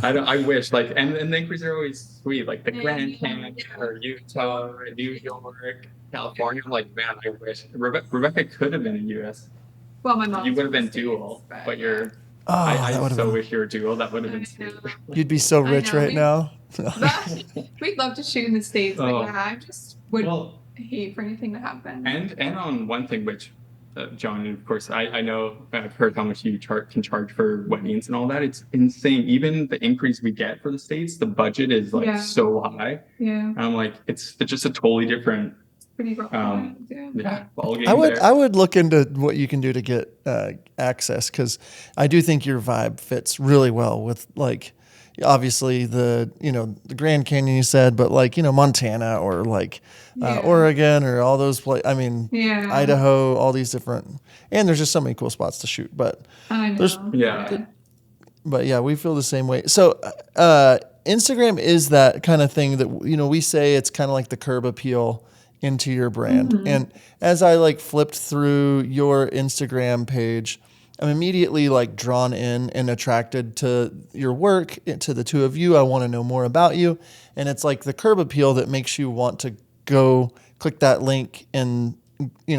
I wish, like, and the inquiries are always sweet, like the Grand Canyon or Utah or New York, California. I'm like, man, I wish Rebecca could have been in US. Well, my mom. You would have been dual, but you're. I so wish you were dual. That would have been sweet. You'd be so rich right now. We'd love to shoot in the States, but I just would hate for anything to happen. And on one thing, which John, and of course, I know I've heard how much you can charge for weddings and all that. It's insane. Even the increase we get for the States, the budget is like so high. Yeah. And I'm like, it's just a totally different. Pretty rough. I would look into what you can do to get access, because I do think your vibe fits really well with, like, obviously the Grand Canyon you said, but like Montana or like Oregon or all those places. I mean, Idaho, all these different, and there's just so many cool spots to shoot. But I know. But yeah, we feel the same way. So Instagram is that kind of thing that we say it's kind of like the curb appeal into your brand. Mm-hmm. And as I like flipped through your Instagram page, I'm immediately like drawn in and attracted to your work, to the two of you. I want to know more about you. And it's like the curb appeal that makes you want to go click that link and,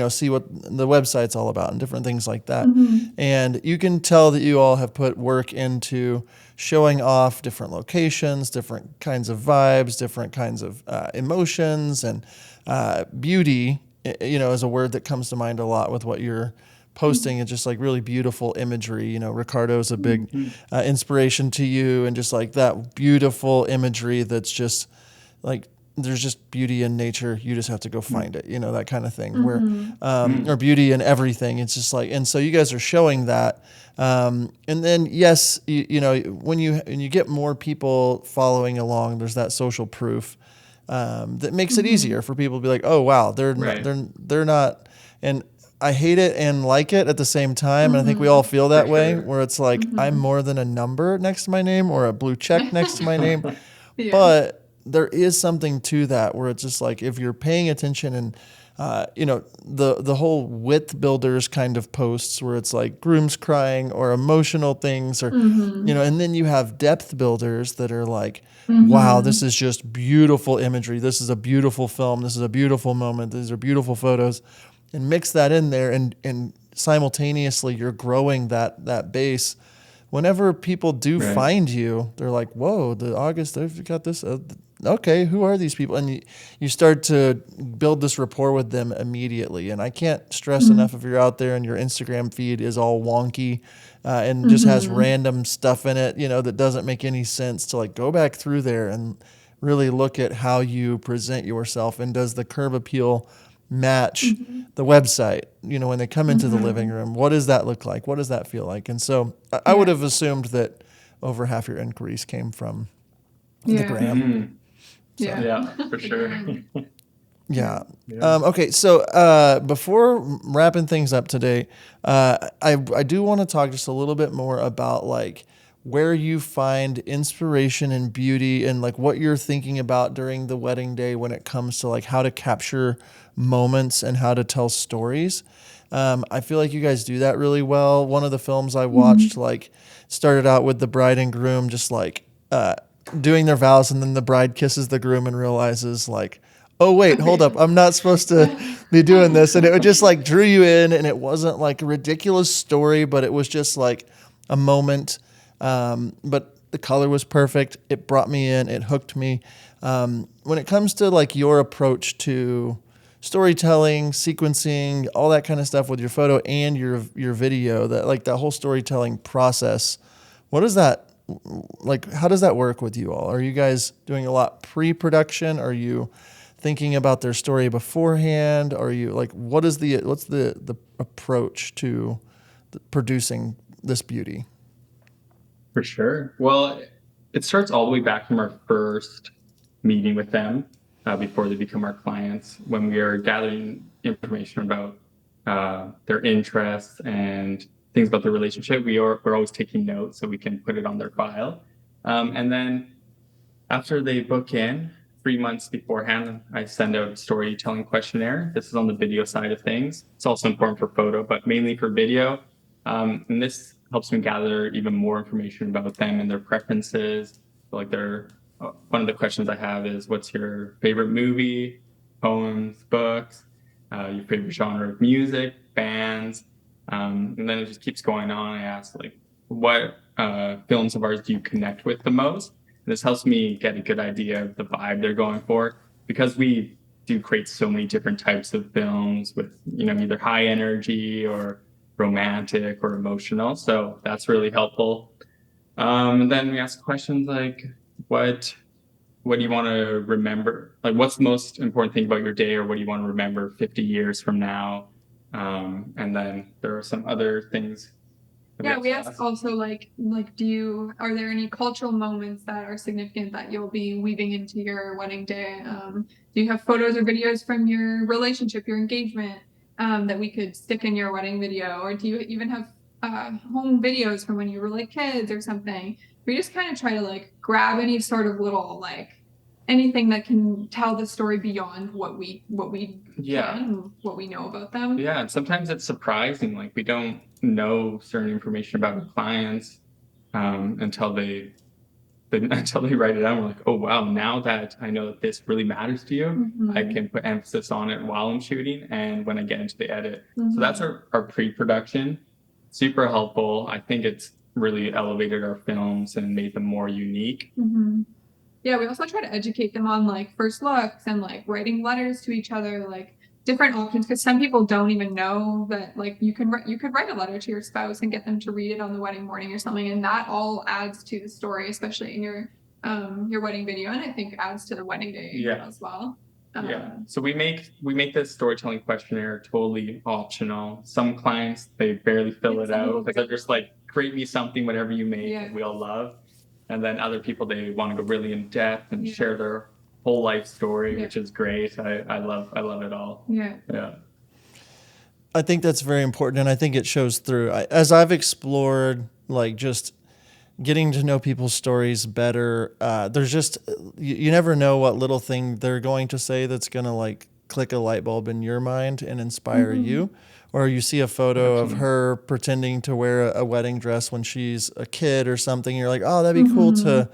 see what the website's all about and different things like that. Mm-hmm. And you can tell that you all have put work into showing off different locations, different kinds of vibes, different kinds of emotions, and beauty, is a word that comes to mind a lot with what you're posting. It's just like really beautiful imagery. Ricardo's a big inspiration to you, and just like that beautiful imagery that's just like, there's just beauty in nature. You just have to go find it, that kind of thing. Mm-hmm. Or beauty in everything. It's just like, and so you guys are showing that. And then, yes, when you get more people following along, there's that social proof that makes it easier for people to be like, oh wow, they're not, and I hate it and like it at the same time. And I think we all feel that way, where it's like, I'm more than a number next to my name or a blue check next to my name. But there is something to that, where it's just like, if you're paying attention and the whole with builders kind of posts where it's like grooms crying or emotional things, or and then you have depth builders that are like, wow, this is just beautiful imagery. This is a beautiful film. This is a beautiful moment. These are beautiful photos, and mix that in there, and simultaneously you're growing that base. Whenever people do find you, they're like, whoa, the August, they've got this. Okay, who are these people? And you start to build this rapport with them immediately. And I can't stress enough, if you're out there and your Instagram feed is all wonky and just has random stuff in it, that doesn't make any sense, to like go back through there and really look at how you present yourself. And does the curb appeal match the website? When they come into the living room, what does that look like? What does that feel like? And so I would have assumed that over half your inquiries came from the gram. Yeah, for sure. Yeah. Okay. So before wrapping things up today, I do want to talk just a little bit more about like where you find inspiration and beauty, and like what you're thinking about during the wedding day when it comes to like how to capture moments and how to tell stories. I feel like you guys do that really well. One of the films I watched like started out with the bride and groom just like doing their vows, and then the bride kisses the groom and realizes like, oh wait, hold up, I'm not supposed to be doing this. And it just like drew you in, and it wasn't like a ridiculous story, but it was just like a moment. But the color was perfect. It brought me in, it hooked me. When it comes to like your approach to storytelling, sequencing, all that kind of stuff with your photo and your video, that whole storytelling process, what is that? Like, how does that work with you all? Are you guys doing a lot pre-production? Are you thinking about their story beforehand? Are you like, what's the approach to producing this beauty? For sure. Well, it starts all the way back from our first meeting with them before they become our clients, when we are gathering information about their interests and things about the relationship. We're always taking notes so we can put it on their file. And then after they book in, 3 months beforehand, I send out a storytelling questionnaire. This is on the video side of things. It's also important for photo, but mainly for video. And this helps me gather even more information about them and their preferences. Like one of the questions I have is, what's your favorite movie, poems, books, your favorite genre of music, bands? And then it just keeps going on. I ask like, what films of ours do you connect with the most? And this helps me get a good idea of the vibe they're going for, because we do create so many different types of films with, either high energy or romantic or emotional. So that's really helpful. And then we ask questions like, what do you want to remember? Like, what's the most important thing about your day, or what do you want to remember 50 years from now? And then there are some other things. We ask also like, are there any cultural moments that are significant that you'll be weaving into your wedding day? Do you have photos or videos from your relationship, your engagement, that we could stick in your wedding video? Or do you even have home videos from when you were like kids or something? We just kind of try to like grab any sort of little like anything that can tell the story beyond what we can and what we know about them. Yeah, and sometimes it's surprising. Like, we don't know certain information about our clients until they write it down. We're like, oh wow, now that I know that this really matters to you, I can put emphasis on it while I'm shooting and when I get into the edit. So that's our pre-production. Super helpful. I think it's really elevated our films and made them more unique. Yeah, we also try to educate them on like first looks and like writing letters to each other, like different options, because some people don't even know that like you could write a letter to your spouse and get them to read it on the wedding morning or something, and that all adds to the story, especially in your wedding video, and I think adds to the wedding day as well. So we make this storytelling questionnaire totally optional. Some clients, they barely fill it out. Like, they're just like, create me something, whatever you make, that we all love. And then other people, they want to go really in depth and share their whole life story, which is great. I love it all. Yeah. I think that's very important, and I think it shows through. As I've explored, like, just getting to know people's stories better, there's just, you never know what little thing they're going to say that's going to like click a light bulb in your mind and inspire you? Or you see a photo of her pretending to wear a wedding dress when she's a kid or something. You're like, oh, that'd be cool to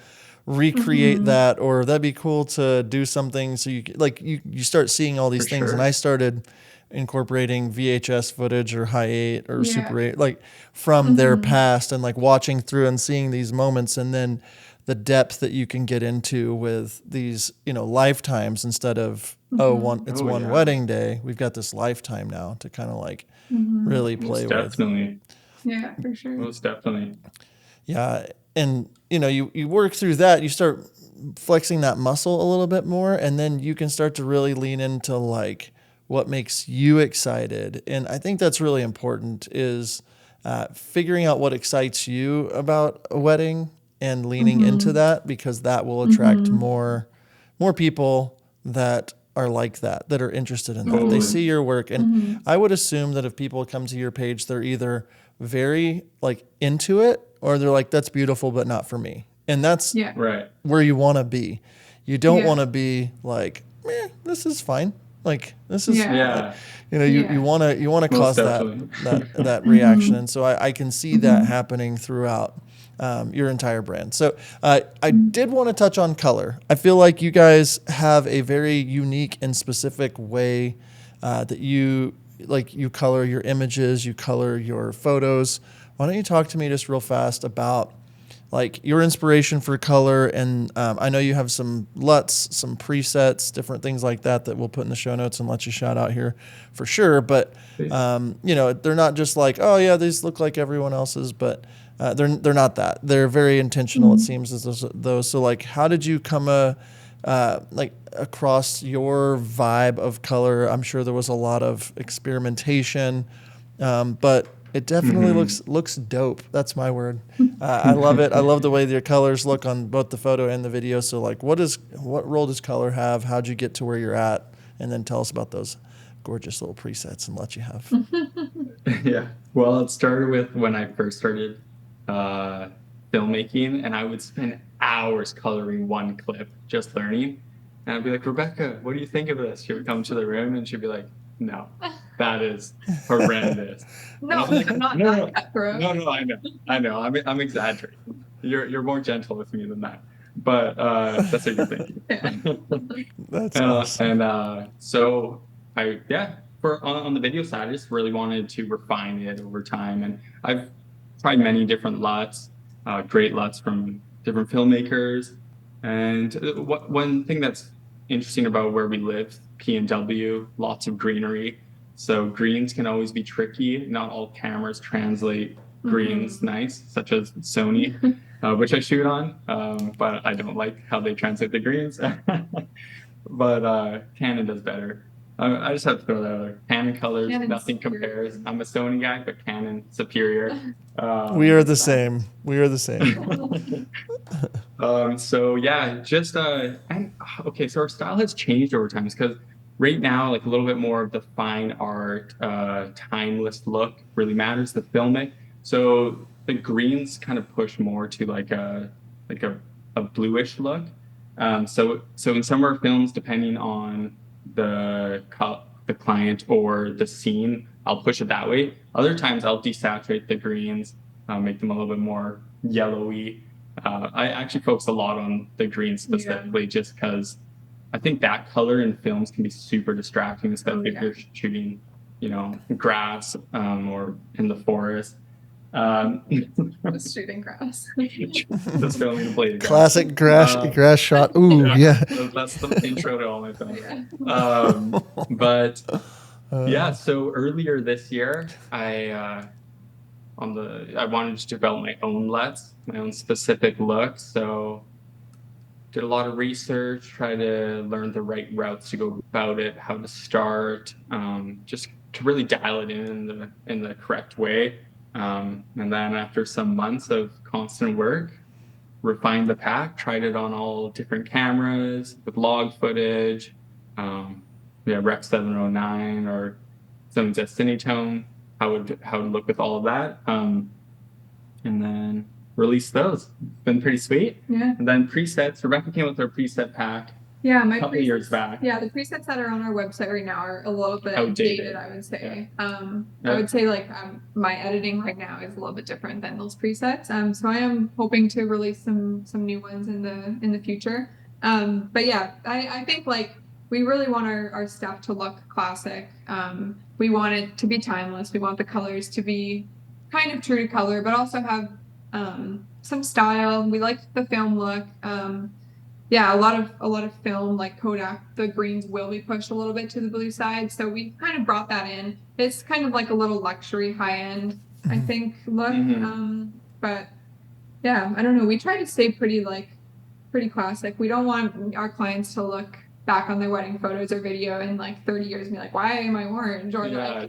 recreate that, or that'd be cool to do something. So you start seeing all these things. sure. And I started incorporating VHS footage or high 8 or Yeah. Super 8, like from their past, and like watching through and seeing these moments, and then the depth that you can get into with these, lifetimes instead of, one wedding day. We've got this lifetime now to kind of like really play Most with. definitely. Yeah, for sure. Most definitely. Yeah. And, you work through that, you start flexing that muscle a little bit more, and then you can start to really lean into like what makes you excited. And I think that's really important, is figuring out what excites you about a wedding and leaning into that, because that will attract more people that are like that are interested in that. They Totally. see your work. And I would assume that if people come to your page, they're either very like into it, or they're like, that's beautiful, but not for me. And that's Yeah. Right. where you want to be. You don't Yeah. want to be like, this is fine. Like, this is, Yeah. Yeah. you want to cause definitely. that reaction. And so I can see that happening throughout your entire brand. So I did want to touch on color. I feel like you guys have a very unique and specific way that you color your images, you color your photos. Why don't you talk to me just real fast about like your inspiration for color? And I know you have some LUTs, some presets, different things like that we'll put in the show notes and let you shout out here for sure. But they're not just like, oh yeah, these look like everyone else's, but they're not that. They're very intentional. It seems as those. So like, how did you come across your vibe of color? I'm sure there was a lot of experimentation, but it definitely looks dope. That's my word. I love it. I love the way your colors look on both the photo and the video. So like, what role does color have? How'd you get to where you're at? And then tell us about those gorgeous little presets and let you have. Yeah. Well, it started with when I first started filmmaking, and I would spend hours coloring one clip, just learning. And I'd be like, Rebecca, what do you think of this? She would come to the room and she'd be like, no, that is horrendous. No, And I'm like, I'm not no, that cutthroat. No, I know. I'm exaggerating. You're more gentle with me than that. But that's what you're thinking. That's awesome. And so on the video side, I just really wanted to refine it over time. And I've tried many different LUTs, great LUTs from different filmmakers. And one thing that's interesting about where we live, PNW, lots of greenery. So greens can always be tricky. Not all cameras translate greens nice, such as Sony, which I shoot on, but I don't like how they translate the greens. But Canon does better. I just have to throw that out there. Canon colors, Canon's nothing superior. compares. I'm a Sony guy, but Canon superior. We are the same. We are the same. So yeah, just okay. So our style has changed over time, because right now, like a little bit more of the fine art, timeless look really matters. The filmic. So the greens kind of push more to like a bluish look. So in some of our films, depending on the client or the scene, I'll push it that way. Other times I'll desaturate the greens, make them a little bit more yellowy. I actually focus a lot on the green specifically, just because I think that color in films can be super distracting, especially if you're shooting, grass or in the forest. Just shooting grass. Just filming the blade of grass. Classic grass shot. Ooh, yeah. That's the intro to all my films. Yeah. So earlier this year, I wanted to develop my own LUTs, my own specific look. So did a lot of research, try to learn the right routes to go about it, how to start, just to really dial it in the correct way. And then after some months of constant work, refined the pack, tried it on all different cameras with log footage, Rec 709 or some Cinetone, how it would look with all of that, and then release those. It's been pretty sweet. Yeah. And then presets. Rebecca came with her preset pack. Yeah, my a couple years back. Yeah, the presets that are on our website right now are a little bit Outdated. dated, I would say. Yeah. I would say like my editing right now is a little bit different than those presets. So I am hoping to release some new ones in the future. But yeah, I think like we really want our stuff to look classic. We want it to be timeless. We want the colors to be kind of true to color, but also have some style. We like the film look. Yeah, a lot of film like Kodak, the greens will be pushed a little bit to the blue side. So we kind of brought that in. It's kind of like a little luxury high end, I think, look. But yeah, I don't know. We try to stay pretty classic. We don't want our clients to look back on their wedding photos or video in like 30 years and be like, why am I orange? Or yeah.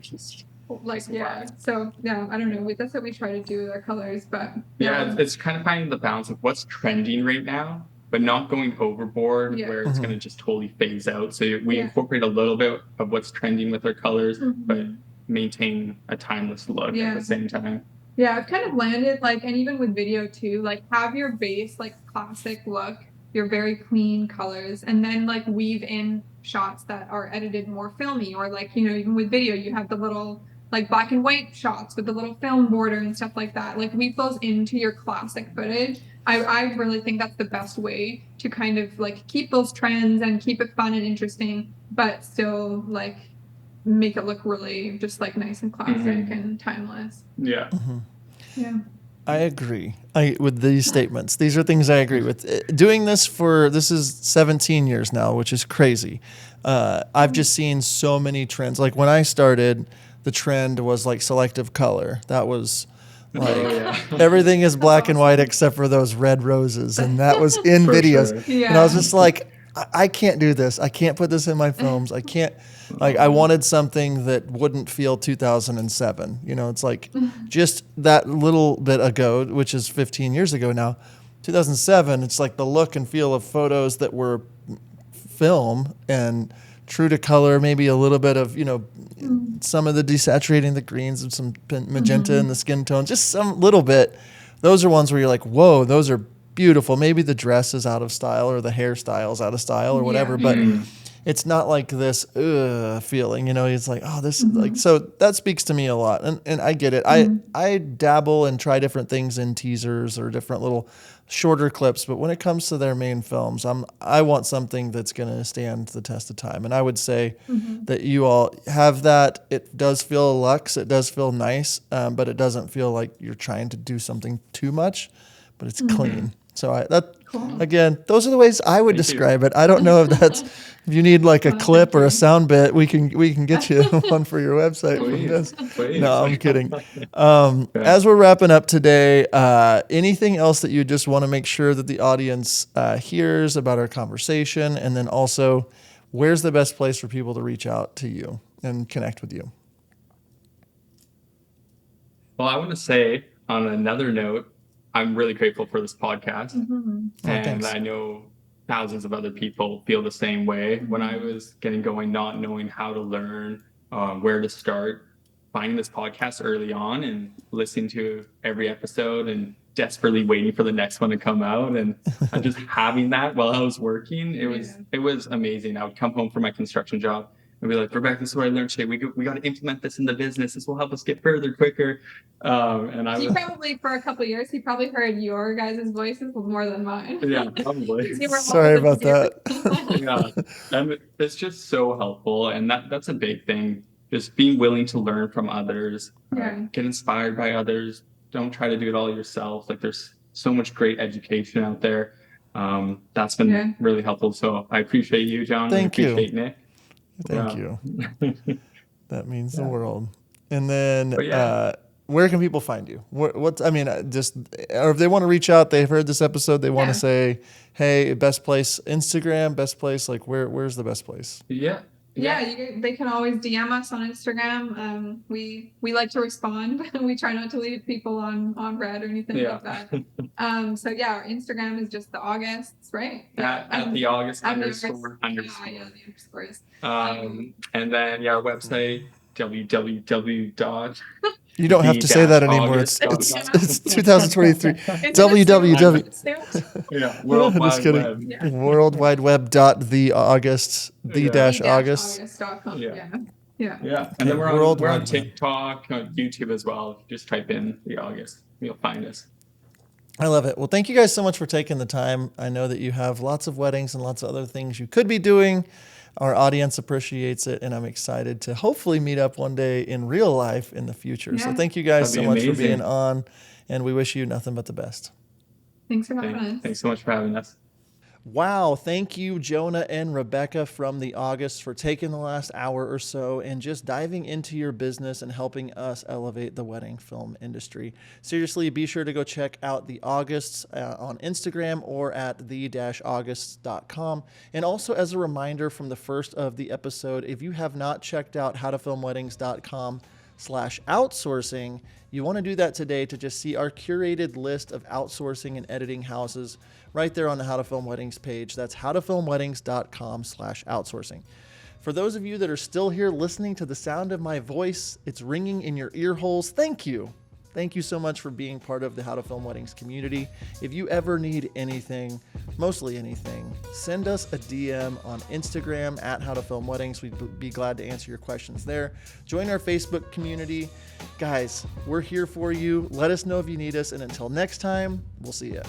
So yeah, I don't know. That's what we try to do with our colors. But yeah, it's kind of finding the balance of what's trending right now, but not going overboard where it's going to just totally phase out. So we incorporate a little bit of what's trending with our colors, but maintain a timeless look at the same time. Yeah, I've kind of landed like, and even with video too, like have your base like classic look, your very clean colors, and then like weave in shots that are edited more filmy, or like, you know, even with video, you have the little like black and white shots with the little film border and stuff like that. Like weave those into your classic footage. I really think that's the best way to kind of like keep those trends and keep it fun and interesting, but still like make it look really just like nice and classic and timeless. Yeah. Yeah. I agree. With these statements. These are things I agree with. Doing this is 17 years now, which is crazy. I've just seen so many trends. Like when I started, the trend was like selective color. That was like everything is black and white except for those red roses, and that was in videos. Sure. Yeah. And I was just like, I can't do this. I can't put this in my films. I can't. Like I wanted something that wouldn't feel 2007. You know, it's like just that little bit ago, which is 15 years ago now. 2007. It's like the look and feel of photos that were film and true to color. Maybe a little bit of, you know, some of the desaturating the greens and some magenta in the skin tones. Just some little bit. Those are ones where you're like, whoa, those are beautiful. Maybe the dress is out of style or the hairstyle is out of style or whatever, but it's not like this feeling, you know. It's like, oh, this like, so that speaks to me a lot, and I get it. I dabble and try different things in teasers or different little shorter clips, but when it comes to their main films, I want something that's going to stand the test of time, and I would say that you all have that. It does feel luxe, it does feel nice, but it doesn't feel like you're trying to do something too much, but it's clean. So again, those are the ways I would describe it. I don't know if that's, if you need like a clip or a sound bit, we can get you one for your website from this. No, I'm kidding. As we're wrapping up today, anything else that you just want to make sure that the audience hears about our conversation? And then also, where's the best place for people to reach out to you and connect with you? Well, I want to say on another note, I'm really grateful for this podcast. And I know thousands of other people feel the same way. When I was getting going, not knowing how to learn, where to start, finding this podcast early on and listening to every episode and desperately waiting for the next one to come out, and just having that while I was working, it was amazing. I would come home from my construction job and be like, Rebecca, this is what I learned today. We got to implement this in the business. This will help us get further quicker. And I probably for a couple of years, he probably heard your guys' voices more than mine. Yeah, probably. Sorry about that. Yeah, and it's just so helpful, and that's a big thing. Just being willing to learn from others, get inspired by others. Don't try to do it all yourself. Like there's so much great education out there. That's been really helpful. So I appreciate you, John. Thank you. I appreciate Nick. Thank you. That means the world. And then, where can people find you? Or if they want to reach out, they've heard this episode, they want to say, hey, best place, Instagram, best place, like where's the best place? They can always DM us on Instagram. We like to respond. We try not to leave people on red or anything like that. Our Instagram is just the Augusts, right? At the August __. The underscores. And then our website, www. You don't have to say that anymore. It's 2023. www. Yeah, World Just Wide kidding. Web. Yeah. World Wide Web dot the August the Yeah. dash August. August.com. Yeah. Yeah. Yeah. Yeah, and then we're World on Wide Web. TikTok, YouTube as well. Just type in the August, you'll find us. I love it. Well, thank you guys so much for taking the time. I know that you have lots of weddings and lots of other things you could be doing. Our audience appreciates it, and I'm excited to hopefully meet up one day in real life in the future. So Yeah. thank you guys That'd so be much for amazing. being on, and we wish you nothing but the best. Thanks for having us. Thanks so much for having us. Wow. Thank you, Jonah and Rebecca from the August, for taking the last hour or so and just diving into your business and helping us elevate the wedding film industry. Seriously, be sure to go check out the Augusts on Instagram or at the-augusts.com. And also, as a reminder from the first of the episode, if you have not checked out howtofilmweddings.com/outsourcing, you want to do that today to just see our curated list of outsourcing and editing houses right there on the How to Film Weddings page. That's howtofilmweddings.com/outsourcing. For those of you that are still here listening to the sound of my voice, it's ringing in your ear holes. Thank you. Thank you so much for being part of the How to Film Weddings community. If you ever need anything, mostly anything, send us a DM on Instagram at How to Film Weddings. We'd be glad to answer your questions there. Join our Facebook community. Guys, we're here for you. Let us know if you need us. And until next time, we'll see you.